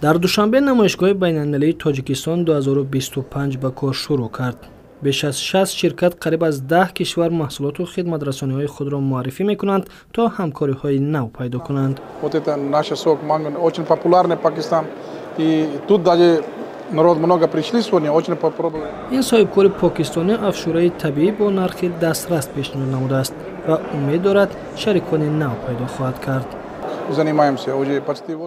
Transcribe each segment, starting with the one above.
در دوشنبه نمایشگاه بین‌المللی تاجیکستان 2025 به کار شروع کرد. بیش از 60 شرکت قریب از 10 کشور محصولات و خدمت‌رسانی‌های خود را معرفی می‌کنند تا همکاری‌های نو پیدا کنند. این صاحبکار پاکستانی افشورهای طبیعی با نرخ دسترس پیشنهاد نموده است و امید دارد شریکان نو پیدا خواهد کرد.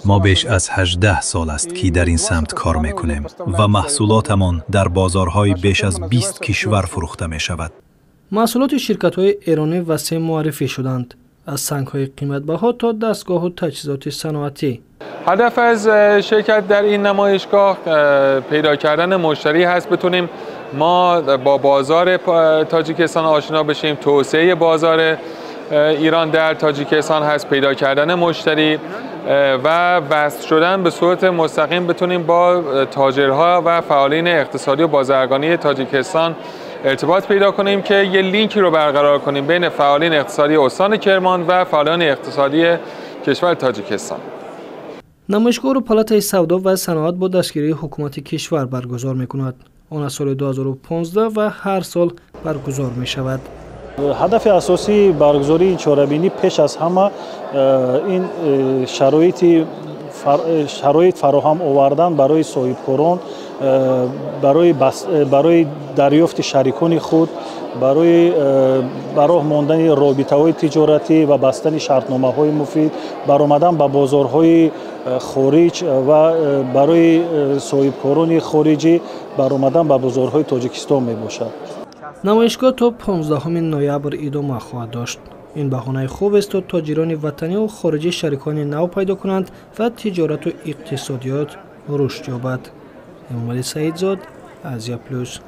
ما بیش از 18 سال است که در این سمت کار میکنیم و محصولاتمان در بازارهای بیش از 20 کشور فروخته می شود. محصولات شرکت‌های ایرانی وسیع معرفی شدند، از سنگ‌های قیمت‌بها تا دستگاه و تجهیزات صنعتی. هدف از شرکت در این نمایشگاه پیدا کردن مشتری هست، بتونیم ما با بازار تاجیکستان آشنا بشیم. توسعه بازار ایران در تاجیکستان هست، پیدا کردن مشتری و وصل شدن به صورت مستقیم بتونیم با تاجرها و فعالین اقتصادی و بازرگانی تاجیکستان ارتباط پیدا کنیم که یه لینکی رو برقرار کنیم بین فعالین اقتصادی استان کرمان و فعالین اقتصادی کشور تاجیکستان. نمایشگاه رو پالاتای سودا و صنعت با دستگیری حکومت کشور برگزار می‌کند. آن از سال 2015 و هر سال برگزار می‌شود. هدف اساسی برگزاری این چهاربینی پیش از همه این شرایط فراهم آوردن برای صاحبکاران، برای دریافت شریکان خود، برای ماندن رابطه‌های تجارتی و بستن شرطنامه‌های مفید، برآمدن به بازارهای خارج و برای صاحبکاران خارجی برآمدن به بازارهای تاجیکستان میباشد. نمایشگاه تا 15 نوامبر ادامه خواهد داشت. این بهانه خوب است تا تاجران وطنی و خارجی شریکان نو پیدا کنند و تجارت و اقتصادیات رشد یابد. محمد سعیدزاد، آسیا پلوس.